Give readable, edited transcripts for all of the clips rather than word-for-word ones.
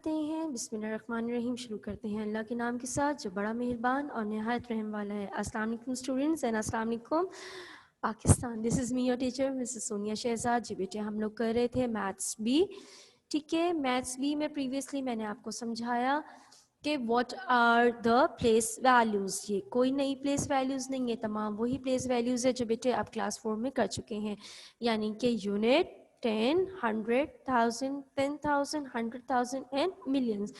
करते हैं। बिस्मिल्लाहिर्रहमानिर्रहीम। शुरू करते हैं अल्लाह के नाम के साथ जो बड़ा मेहरबान और नहायत रहम वाला है। अस्सलाम वालेकुम स्टूडेंट्स एंड अस्सलाम वालेकुम Pakistan. This is me your teacher Mrs Sonia Shahzad. जी बेटे हम लोग कर रहे थे मैथ्स बी। ठीक है, मैथ्स बी में प्रीवियसली मैंने आपको समझाया कि what are the place values. ये कोई नई प्लेस वैल्यूज़ नहीं है, तमाम वही प्लेस वैल्यूज़ है जो बेटे आप क्लास 4 में कर चुके हैं, यानी कि यूनिट, 10, 100, 1000, 10,000, 100,000 एंड मिलियंस।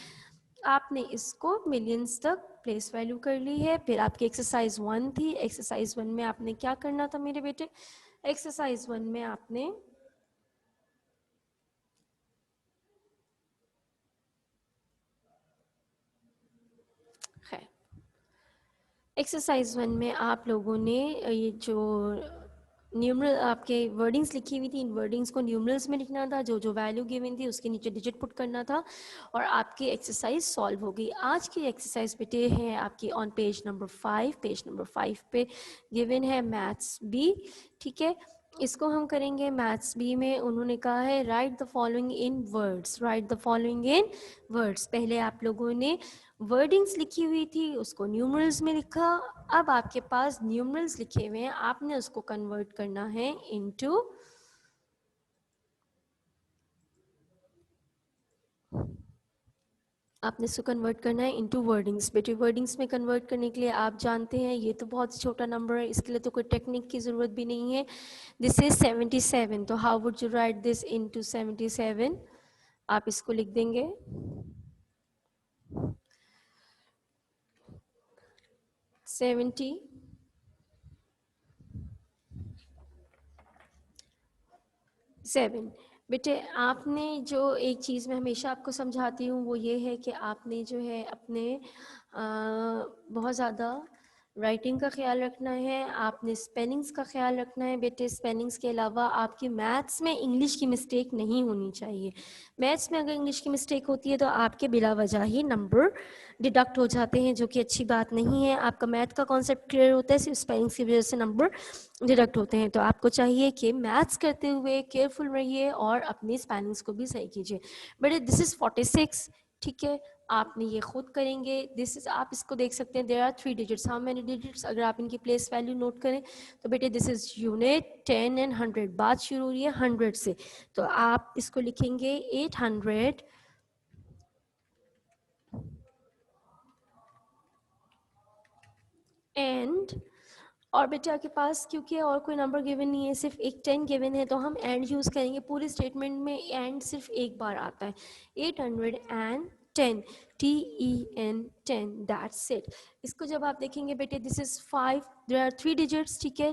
आपने इसको मिलियंस तक प्लेस वैल्यू कर ली है। फिर आपकी एक्सरसाइज 1 थी। एक्सरसाइज 1 में आपने क्या करना था मेरे बेटे? एक्सरसाइज 1 में आपने खैर एक्सरसाइज 1 में आप लोगों ने ये जो न्यूमरल आपके वर्डिंग्स लिखी हुई थी, इन वर्डिंग्स को न्यूमरल्स में लिखना था। जो जो वैल्यू गिवन थी उसके नीचे डिजिट पुट करना था और आपकी एक्सरसाइज सॉल्व हो गई। आज की एक्सरसाइज बेटे है आपकी on page number 5। Page number 5 पे गिवन है मैथ्स बी। ठीक है, इसको हम करेंगे मैथ्स बी में। उन्होंने कहा है right the following in words. Right the following in words. पहले आप लोगों ने वर्डिंग्स लिखी हुई थी, उसको न्यूमरल्स में लिखा। अब आपके पास न्यूमरल्स लिखे हुए हैं, आपने उसको कन्वर्ट करना है इनटू आपने इसको कन्वर्ट करना है इनटू वर्डिंग्स। बेटे वर्डिंग्स में कन्वर्ट करने के लिए आप जानते हैं ये तो बहुत छोटा नंबर है, इसके लिए तो कोई टेक्निक की ज़रूरत भी नहीं है। दिस इज 77, तो how would you right this into 77? आप इसको लिख देंगे 77। बेटे आपने जो एक चीज़ मैं हमेशा आपको समझाती हूँ वो ये है कि आपने जो है अपने बहुत ज़्यादा राइटिंग का ख्याल रखना है, आपने स्पेलिंग्स का ख्याल रखना है। बेटे स्पेलिंग्स के अलावा आपकी मैथ्स में इंग्लिश की मिस्टेक नहीं होनी चाहिए। मैथ्स में अगर इंग्लिश की मिस्टेक होती है तो आपके बिला वजह ही नंबर डिडक्ट हो जाते हैं, जो कि अच्छी बात नहीं है। आपका मैथ का कॉन्सेप्ट क्लियर होता है, सिर्फ स्पेलिंग्स की वजह से नंबर डिडक्ट होते हैं। तो आपको चाहिए कि मैथ्स करते हुए केयरफुल रहिए और अपनी स्पेलिंग्स को भी सही कीजिए। But this is 46। ठीक है, आपने ये खुद करेंगे। दिस इज आप इसको देख सकते हैं, there are 3 digits. How many digits? अगर आप इनकी प्लेस वैल्यू नोट करें तो बेटे दिस इज यूनिट, 10 एंड 100। बात शुरू हो रही है 100 से, तो आप इसको लिखेंगे 800 एंड, और बेटा के पास क्योंकि और कोई नंबर गिवन नहीं है, सिर्फ एक 10 गिवन है, तो हम एंड यूज़ करेंगे। पूरे स्टेटमेंट में एंड सिर्फ एक बार आता है, 810, TEN 10, दैट्स इट। इसको जब आप देखेंगे बेटे this is 5, there are 3 digits. ठीक है,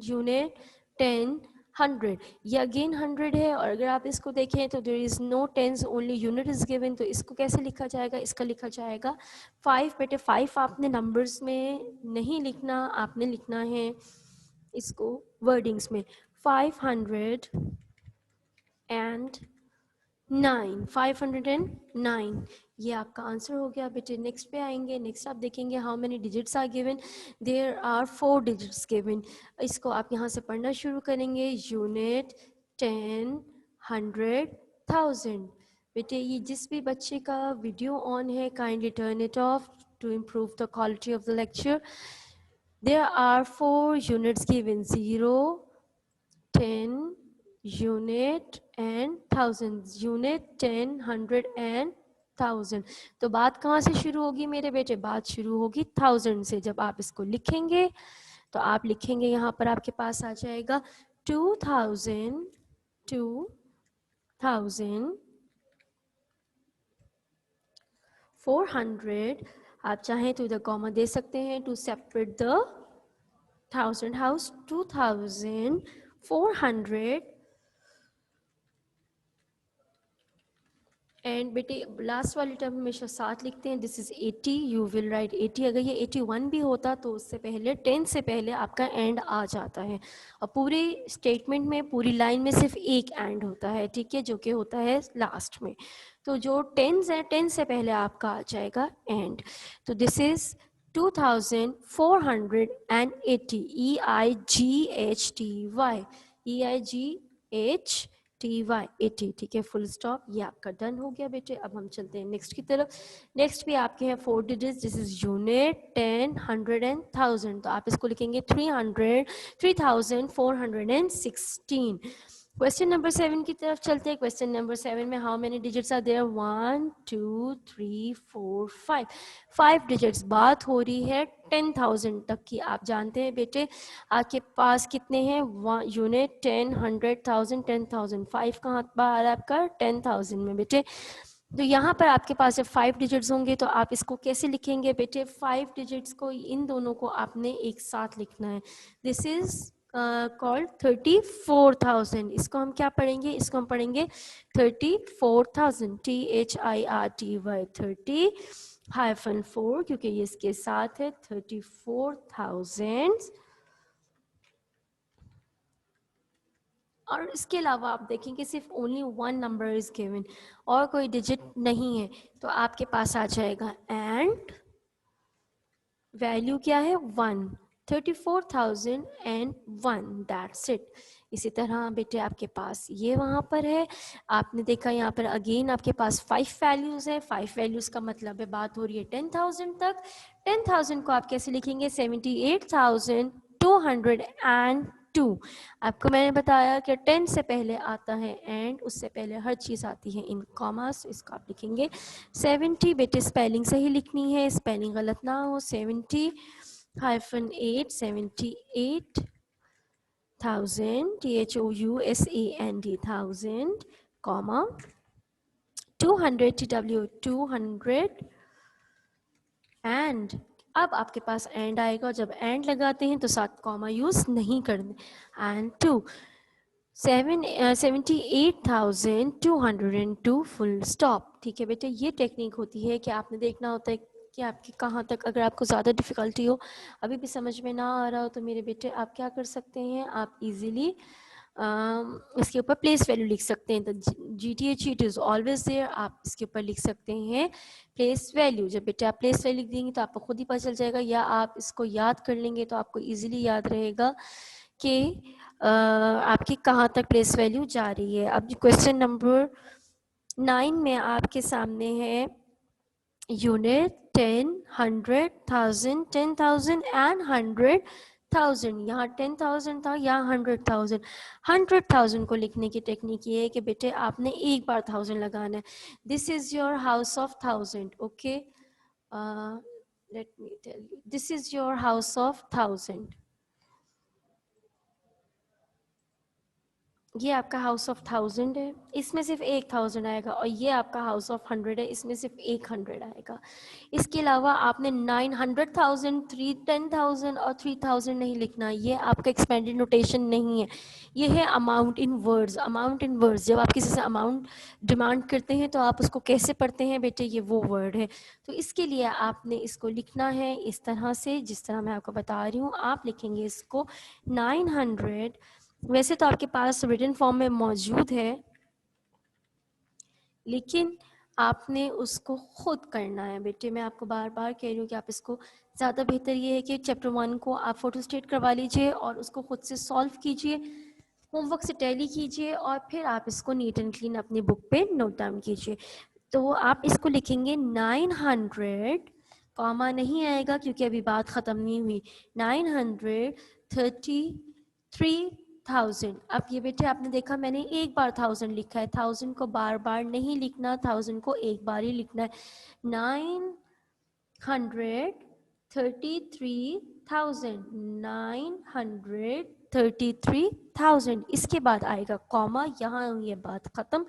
यूनिट, 10, 100, ये अगेन 100 है। और अगर आप इसको देखें तो there is no tens, only unit is given. तो इसको कैसे लिखा जाएगा? इसका लिखा जाएगा 5। बेटे 5 आपने नंबर्स में नहीं लिखना, आपने लिखना है इसको वर्डिंग्स में। 509 ये आपका आंसर हो गया। बेटे नेक्स्ट पे आएंगे। नेक्स्ट आप देखेंगे how many digits are given. There are 4 digits given. इसको आप यहाँ से पढ़ना शुरू करेंगे, यूनिट, 10, 100, 1000। बेटे ये जिस भी बच्चे का वीडियो ऑन है kindly turn it of to improve the quality of the lecture. There are 4 units given, 0, 10, unit and 1000. Unit, 10, 100 and 1000. तो बात कहाँ से शुरू होगी मेरे बेटे? बात शुरू होगी 1000 से। जब आप इसको लिखेंगे तो आप लिखेंगे यहाँ पर आपके पास आ जाएगा 2000, 400। आप चाहें तो इधर कॉमा दे सकते हैं to separate the 1000 house, 2400 and बेटे लास्ट वाली टर्म हमेशा साथ लिखते हैं। This is 80, you will write 80। अगर ये 81 भी होता तो उससे पहले 10 से पहले आपका एंड आ जाता है। और पूरे स्टेटमेंट में पूरी लाइन में सिर्फ एक एंड होता है, ठीक है, जो कि होता है लास्ट में। तो जो 10 है 10 से पहले आपका आ जाएगा एंड। तो दिस इज 2480, EIGHTY, EIGHTY 80, ठीक है, फुल स्टॉप, ये आपका डन हो गया बेटे। अब हम चलते हैं नेक्स्ट की तरफ। नेक्स्ट भी आपके हैं 4 digits, this is unit, 10, 100 and 1000, तो आप इसको लिखेंगे 300, 3416। क्वेश्चन नंबर 7 की तरफ चलते हैं। क्वेश्चन नंबर 7 में how many digits are there, 1 2 3 4 5, 5 digits. बात हो रही है 10,000 तक की। आप जानते हैं बेटे आपके पास कितने हैं, यूनिट, 10, 100, 1000, 10,000। 5 कहाँ पर आ रहा है आपका, 10,000 में बेटे। तो यहाँ पर आपके पास जब 5 डिजिट्स होंगे तो आप इसको कैसे लिखेंगे बेटे, 5 डिजिट्स को, इन दोनों को आपने एक साथ लिखना है। This is called 34,000। इसको हम क्या पढ़ेंगे, इसको हम पढ़ेंगे 34,000, THIRTY, 30-4, क्योंकि ये इसके साथ है, 34,000। और इसके अलावा आप देखेंगे सिर्फ ओनली 1 नंबर इज गिवन, और कोई डिजिट नहीं है, तो आपके पास आ जाएगा एंड वैल्यू क्या है, 1, 34,001, दैट्स इट। इसी तरह बेटे आपके पास ये वहाँ पर है, आपने देखा यहाँ पर अगेन आपके पास 5 वैल्यूज़ है। 5 वैल्यूज़ का मतलब है बात हो रही है 10,000 तक। 10,000 को आप कैसे लिखेंगे, 78,202। आपको मैंने बताया कि 10 से पहले आता है एंड, उससे पहले हर चीज़ आती है इन कॉमास, इसको आप लिखेंगे 70। बेटे स्पेलिंग सही लिखनी है, स्पेलिंग गलत ना हो। 70 -8, 78,000, THOUSAND, 1000, comma 200, TW 200, एंड। अब आपके पास एंड आएगा, जब एंड लगाते हैं तो साथ कॉमा यूज नहीं करने, एंड 2, 78,202, फुल स्टॉप। ठीक है बेटे, ये टेक्निक होती है कि आपने देखना होता है कि आपकी कहाँ तक, अगर आपको ज़्यादा डिफ़िकल्टी हो, अभी भी समझ में ना आ रहा हो, तो मेरे बेटे आप क्या कर सकते हैं, आप इजीली इसके ऊपर प्लेस वैल्यू लिख सकते हैं। तो GTH it is always there, आप इसके ऊपर लिख सकते हैं प्लेस वैल्यू। जब बेटे आप प्लेस वैल्यू लिख देंगे तो आपको खुद ही पता चल जाएगा, या आप इसको याद कर लेंगे तो आपको इजीली याद रहेगा कि आपकी कहाँ तक प्लेस वैल्यू जा रही है। अब क्वेश्चन नंबर 9 में आपके सामने है यूनिट, 10, 100, 1000, 10,000 एंड 100,000। यहाँ 10,000 था, यहाँ 100,000। 100,000 को लिखने की टेक्निक ये है कि बेटे आपने एक बार 1000 लगाना है। This is your house of 1000, okay, let me tell you, this is your house of 1000। ये आपका हाउस ऑफ 1000 है, इसमें सिर्फ एक 1000 आएगा, और ये आपका हाउस ऑफ 100 है, इसमें सिर्फ एक 100 आएगा। इसके अलावा आपने 900,000, 10,000 और 3000 नहीं लिखना, ये आपका एक्सपेंडेड नोटेशन नहीं है, ये है amount in words. Amount in words, जब आप किसी से अमाउंट डिमांड करते हैं तो आप उसको कैसे पढ़ते हैं बेटे, ये वो वर्ड है। तो इसके लिए आपने इसको लिखना है इस तरह से, जिस तरह मैं आपको बता रही हूँ। आप लिखेंगे इसको 900, वैसे तो आपके पास रिटन फॉर्म में मौजूद है, लेकिन आपने उसको खुद करना है बेटे। मैं आपको बार बार कह रही हूँ कि आप इसको, ज़्यादा बेहतर ये है कि चैप्टर 1 को आप फोटो स्टेट करवा लीजिए और उसको खुद से सॉल्व कीजिए, होमवर्क से टैली कीजिए, और फिर आप इसको नीट एंड क्लीन अपनी बुक पे नोट डाउन कीजिए। तो आप इसको लिखेंगे 900, कॉमा नहीं आएगा क्योंकि अभी बात ख़त्म नहीं हुई, 933,000। अब ये बेटे आपने देखा मैंने एक बार 1000 लिखा है, 1000 को बार बार नहीं लिखना, 1000 को एक बार ही लिखना है। 933,000, 933,000, इसके बाद आएगा कॉमा, यहाँ ये बात ख़त्म।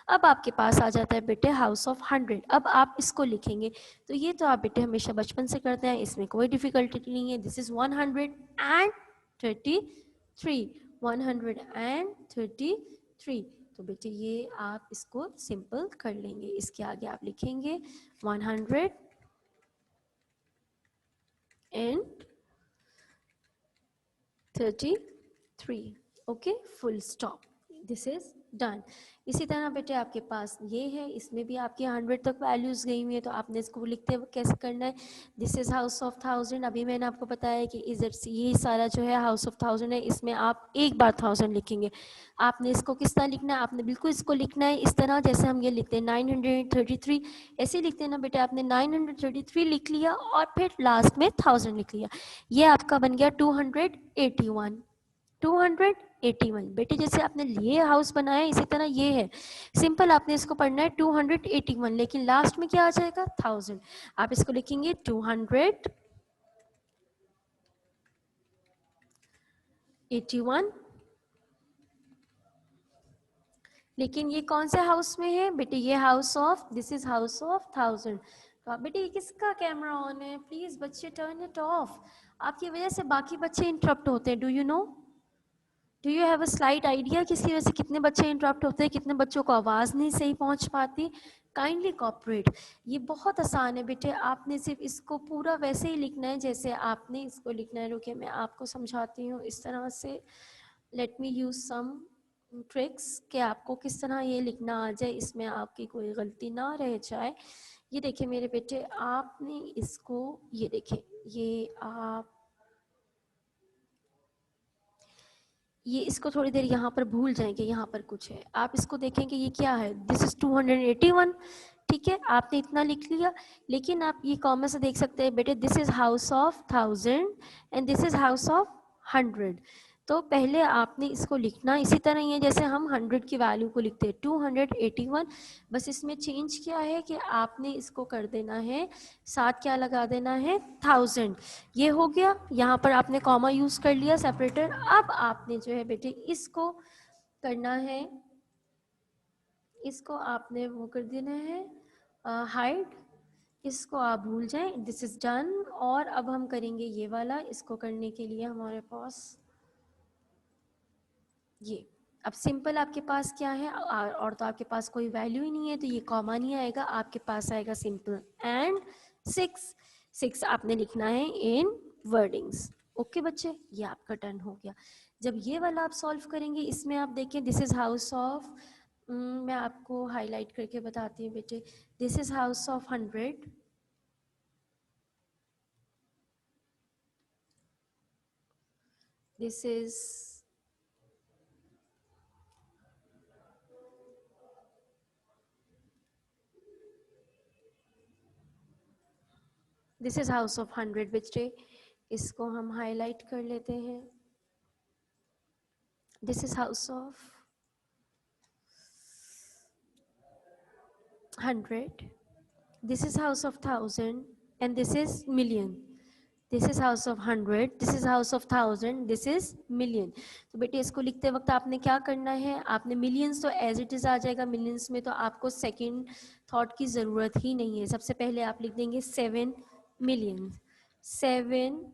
अब आपके पास आ जाता है बेटे हाउस ऑफ 100। अब आप इसको लिखेंगे, तो ये तो आप बेटे हमेशा बचपन से करते हैं, इसमें कोई डिफ़िकल्टी नहीं है। This is 133, 133। तो बेटे ये आप इसको सिंपल कर लेंगे। इसके आगे आप लिखेंगे 133, okay, full stop. This is done. इसी तरह बेटे आपके पास ये है, इसमें भी आपकी 100 तक वैल्यूज़ गई हुई है, तो आपने इसको लिखते हुए कैसे करना है, दिस इज़ हाउस ऑफ 1000। अभी मैंने आपको बताया कि इधर से ये सारा जो है हाउस ऑफ 1000 है, इसमें आप एक बार 1000 लिखेंगे। आपने इसको किस तरह लिखना है, आपने बिल्कुल इसको लिखना है इस तरह जैसे हम ये लिखते हैं 933, ऐसे ही लिखते हैं ना बेटे। आपने 933 लिख लिया और फिर लास्ट में 1000 लिख लिया, ये आपका बन गया 281। 281 बेटे, जैसे आपने ये हाउस बनाया इसी तरह ये है, सिंपल आपने इसको पढ़ना है 281, लेकिन लास्ट में क्या आ जाएगा 1000। आप इसको लिखेंगे 281, लेकिन ये कौन से हाउस में है बेटे, ये house of, this is house of 1000। तो आप बेटे, ये किसका कैमरा ऑन है, प्लीज बच्चे टर्न इट ऑफ, आपकी वजह से बाकी बच्चे इंटरप्ट होते हैं। Do you know, do you have a slight idea कि इसकी वजह से कितने बच्चे इंटरप्ट होते हैं, कितने बच्चों को आवाज़ नहीं सही पहुंच पाती। Kindly cooperate. ये बहुत आसान है बेटे, आपने सिर्फ इसको पूरा वैसे ही लिखना है जैसे आपने इसको लिखना है। रुकिए मैं आपको समझाती हूँ इस तरह से, let me use some tricks कि आपको किस तरह ये लिखना आ जाए, इसमें आपकी कोई गलती ना रह जाए। ये देखिए मेरे बेटे, आपने इसको, ये देखिए, ये आप ये इसको थोड़ी देर यहाँ पर भूल जाएंगे, यहाँ पर कुछ है, आप इसको देखेंगे ये क्या है, दिस इज 281। ठीक है, आपने इतना लिख लिया, लेकिन आप ये कॉमा से देख सकते हैं बेटे, this is house of 1000 and this is house of 100। तो पहले आपने इसको लिखना इसी तरह ही है जैसे हम 100 की वैल्यू को लिखते हैं, 281। बस इसमें चेंज क्या है कि आपने इसको कर देना है, साथ क्या लगा देना है 1000। ये हो गया, यहाँ पर आपने कॉमा यूज कर लिया सेपरेटर। अब आपने जो है बेटे इसको करना है, इसको आपने वो कर देना है हाइड, इसको आप भूल जाएं, दिस इज डन। और अब हम करेंगे ये वाला, इसको करने के लिए हमारे पास ये, अब सिंपल आपके पास क्या है, और तो आपके पास कोई वैल्यू ही नहीं है, तो ये कॉमा नहीं आएगा, आपके पास आएगा सिंपल एंड 6। 6 आपने लिखना है इन वर्डिंग्स। ओके बच्चे, ये आपका टर्न हो गया। जब ये वाला आप सॉल्व करेंगे, इसमें आप देखें दिस इज हाउस ऑफ, मैं आपको हाईलाइट करके बताती हूँ बेटे, this is house of 100, this is, this is house of 100 बच्चे, इसको हम हाईलाइट कर लेते हैं। This is house of 100, this is house of 1000 and this is million, this is house of 100, this is house of 1000, this is million। तो बेटे इसको लिखते वक्त आपने क्या करना है, आपने मिलियंस तो एज इट इज आ जाएगा, मिलियंस में तो आपको सेकंड थॉट की ज़रूरत ही नहीं है। सबसे पहले आप लिख देंगे 7 मिलियन, 7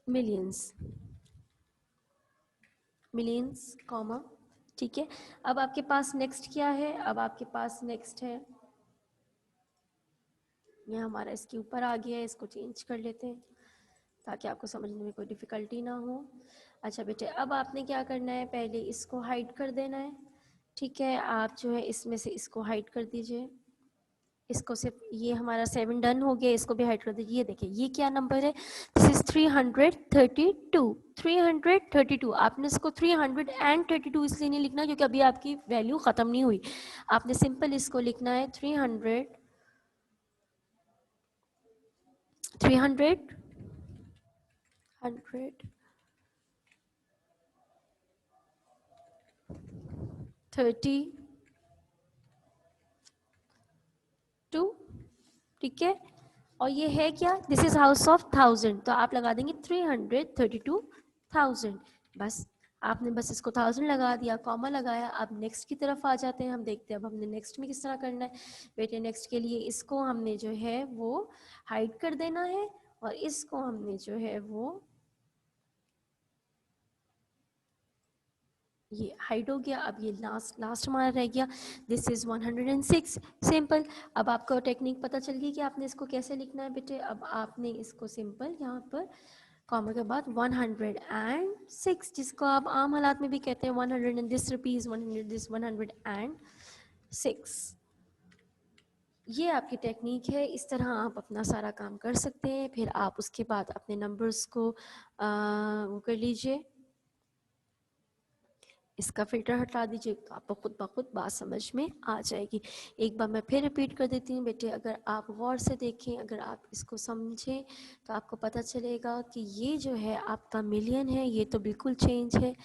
मिलियंस, मिलियंस कॉमा। ठीक है, अब आपके पास नेक्स्ट क्या है, अब आपके पास नेक्स्ट है, ये हमारा इसके ऊपर आ गया है, इसको चेंज कर लेते हैं ताकि आपको समझने में कोई डिफ़िकल्टी ना हो। अच्छा बेटे, अब आपने क्या करना है, पहले इसको हाइड कर देना है। ठीक है, आप जो है इसमें से इसको हाइड कर दीजिए, इसको सिर्फ, ये हमारा 7 डन हो गया, इसको भी हाइड कर दीजिए। ये देखिए ये क्या नंबर है, दिस इज 332, 332। आपने इसको 332 इसलिए नहीं लिखना क्योंकि अभी आपकी वैल्यू ख़त्म नहीं हुई, आपने सिंपल इसको लिखना है 300, 300, 100, 32। ठीक है, और ये है क्या, दिस इज हाउस ऑफ 1000, तो आप लगा देंगे 332,000। बस आपने बस इसको 1000 लगा दिया, कॉमा लगाया। अब नेक्स्ट की तरफ आ जाते हैं, हम देखते हैं अब हमने नेक्स्ट में किस तरह करना है। बेटे नेक्स्ट के लिए इसको हमने जो है वो हाइड कर देना है, और इसको हमने जो है वो, ये हाइड हो गया। अब ये लास्ट हमारा रह गया, दिस इज 106, सिंपल। अब आपको टेक्निक पता चल गई कि आपने इसको कैसे लिखना है बेटे। अब आपने इसको सिंपल यहाँ पर कॉमा के बाद 106, जिसको आप आम हालात में भी कहते हैं 100 एंड दिस रुपीज़, 100 दिस, 106। ये आपकी टेक्निक है, इस तरह आप अपना सारा काम कर सकते हैं। फिर आप उसके बाद अपने नंबर्स को वो कर लीजिए, इसका फिल्टर हटा दीजिए, तो आपको खुद ब खुद बात समझ में आ जाएगी। एक बार मैं फिर रिपीट कर देती हूँ बेटे, अगर आप गौर से देखें, अगर आप इसको समझें तो आपको पता चलेगा कि ये जो है आपका मिलियन है, ये तो बिल्कुल चेंज है।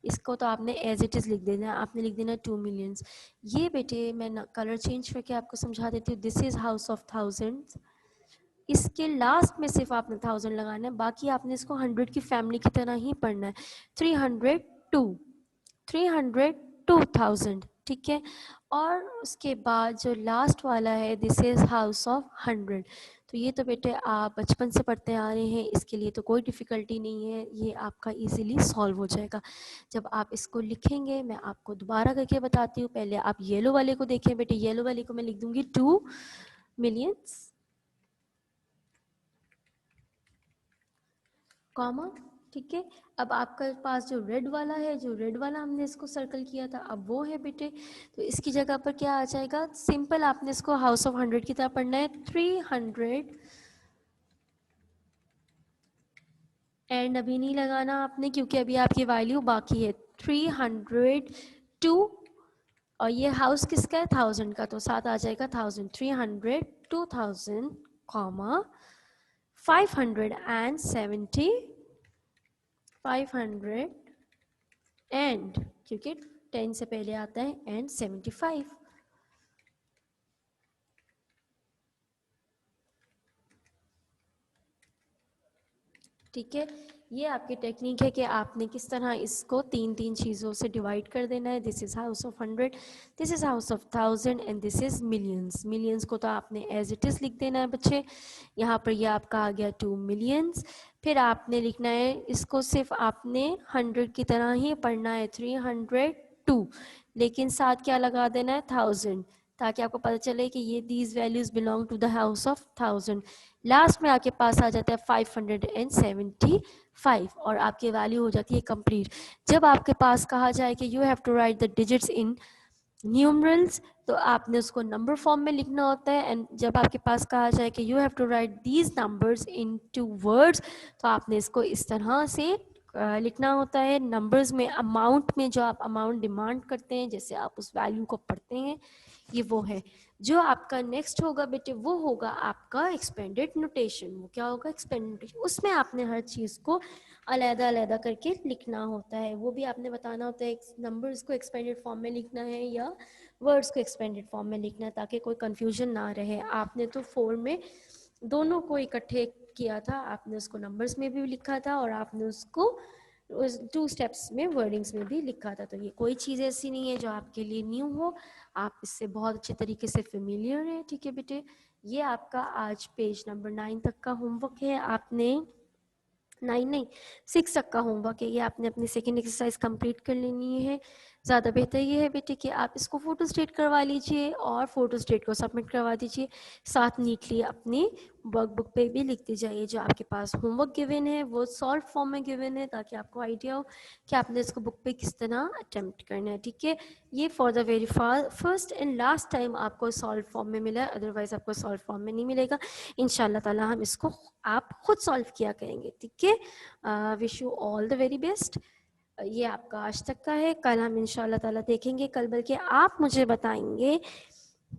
इसको तो आपने एज इट इज़ लिख देना है, आपने लिख देना 2 मिलियंस। ये बेटे मैं कलर चेंज करके आपको समझा देती हूँ। This is house of thousands, इसके लास्ट में सिर्फ आपने 1000 लगाना है, बाकी आपने इसको 100 की फैमिली की तरह ही पढ़ना है। 302, 302,000, ठीक है। और उसके बाद जो लास्ट वाला है, दिस इज़ हाउस ऑफ 100। तो ये तो बेटे आप बचपन से पढ़ते आ रहे हैं, इसके लिए तो कोई डिफ़िकल्टी नहीं है, ये आपका इजीली सॉल्व हो जाएगा। जब आप इसको लिखेंगे मैं आपको दोबारा करके बताती हूँ। पहले आप येलो वाले को देखें बेटे, येलो वाले को मैं लिख दूंगी 2 मिलियंस, कॉमा, ठीक है। अब आपके पास जो रेड वाला है, जो रेड वाला हमने इसको सर्कल किया था, अब वो है बेटे, तो इसकी जगह पर क्या आ जाएगा, सिंपल आपने इसको हाउस ऑफ 100 की तरह पढ़ना है। 300 एंड अभी नहीं लगाना आपने, क्योंकि अभी आपकी वैल्यू बाकी है। 302, और ये हाउस किसका है, 1000 का, तो साथ आ जाएगा 1000। 300, 2000, कॉमा 570, 500 एंड, क्योंकि 10 से पहले आता है, एंड 75। ठीक है, ये आपकी टेक्निक है कि आपने किस तरह इसको तीन तीन चीज़ों से डिवाइड कर देना है। This is house of 100, this is house of 1000 and this is millions. Millions को तो आपने एज इट इज़ लिख देना है बच्चे। यहाँ पर ये आपका आ गया 2 मिलियंस। फिर आपने लिखना है इसको, सिर्फ आपने 100 की तरह ही पढ़ना है, 302, लेकिन साथ क्या लगा देना है, 1000, ताकि आपको पता चले कि ये these values belong to the house of 1000। Last में आपके पास आ जाता है 575 और आपकी वैल्यू हो जाती है कंप्लीट। जब आपके पास कहा जाए कि you have to write the digits in numerals, तो आपने उसको नंबर फॉर्म में लिखना होता है। एंड जब आपके पास कहा जाए कि you have to write these numbers into words, तो आपने इसको इस तरह से लिखना होता है। नंबर्स में, अमाउंट में, जो आप अमाउंट डिमांड करते हैं, जैसे आप उस वैल्यू को पढ़ते हैं, ये वो है। जो आपका नेक्स्ट होगा बेटे, वो होगा आपका एक्सपेंडेड नोटेशन। वो क्या होगा, एक्सपेंडेड नोटेशन। उसमें आपने हर चीज़ को अलग अलग करके लिखना होता है। वो भी आपने बताना होता है, नंबर्स को एक्सपेंडेड फॉर्म में लिखना है या वर्ड्स को एक्सपेंडेड फॉर्म में लिखना है, ताकि कोई कंफ्यूजन ना रहे। आपने तो 4 में दोनों को इकट्ठे किया था, आपने उसको नंबर्स में भी लिखा था और आपने उसको उस 2 स्टेप्स में वर्डिंग्स में भी लिखा था। तो ये कोई चीज़ ऐसी नहीं है जो आपके लिए न्यू हो, आप इससे बहुत अच्छे तरीके से फेमिलियर हैं। ठीक है बेटे, ये आपका आज पेज नंबर 9 तक का होमवर्क है। आपने 9 नहीं, 6 तक का होमवर्क है, ये आपने अपनी सेकेंड एक्सरसाइज कंप्लीट कर लेनी है। ज़्यादा बेहतर ये है बेटे कि आप इसको फ़ोटो स्टेट करवा लीजिए और फ़ोटो स्टेट को सबमिट करवा दीजिए। साथ नीटली अपनी वर्कबुक पे भी लिखते जाइए जो आपके पास होमवर्क गिवन है, वो सॉल्व फॉर्म में गिवन है, ताकि आपको आइडिया हो कि आपने इसको बुक पे किस तरह अटैम्प्ट करना है। ठीक है, ये for the very first and last time आपको सॉल्व फॉर्म में मिला है, अदरवाइज़ आपको सॉल्व फॉर्म में नहीं मिलेगा। इंशाल्लाह ताला हम इसको आप खुद सॉल्व किया करेंगे। ठीक है, wish you all the very best. ये आपका आज तक का है, कल हम इंशाल्लाह ताला देखेंगे। कल बल्कि आप मुझे बताएंगे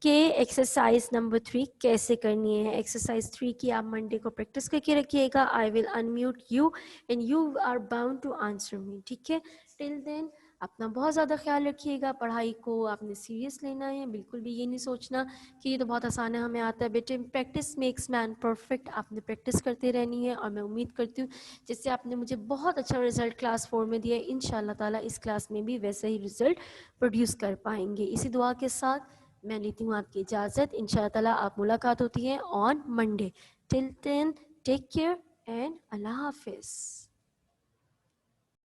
कि एक्सरसाइज नंबर 3 कैसे करनी है। एक्सरसाइज 3 की आप मंडे को प्रैक्टिस करके रखिएगा। I will unmute you and you are bound to answer me. ठीक है, टिल देन अपना बहुत ज़्यादा ख्याल रखिएगा। पढ़ाई को आपने सीरियस लेना है, बिल्कुल भी ये नहीं सोचना कि ये तो बहुत आसान है, हमें आता है। बेटे, प्रैक्टिस मेक्स मैन परफेक्ट। आपने प्रैक्टिस करते रहनी है और मैं उम्मीद करती हूँ जिससे आपने मुझे बहुत अच्छा रिजल्ट क्लास 4 में दिया है, इंशाल्लाह ताला इस क्लास में भी वैसे ही रिजल्ट प्रोड्यूस कर पाएंगे। इसी दुआ के साथ मैं लेती हूँ आपकी इजाज़त। इंशाल्लाह ताला आप मुलाकात होती है on Monday. Till then take care and अल्लाह हाफिज़।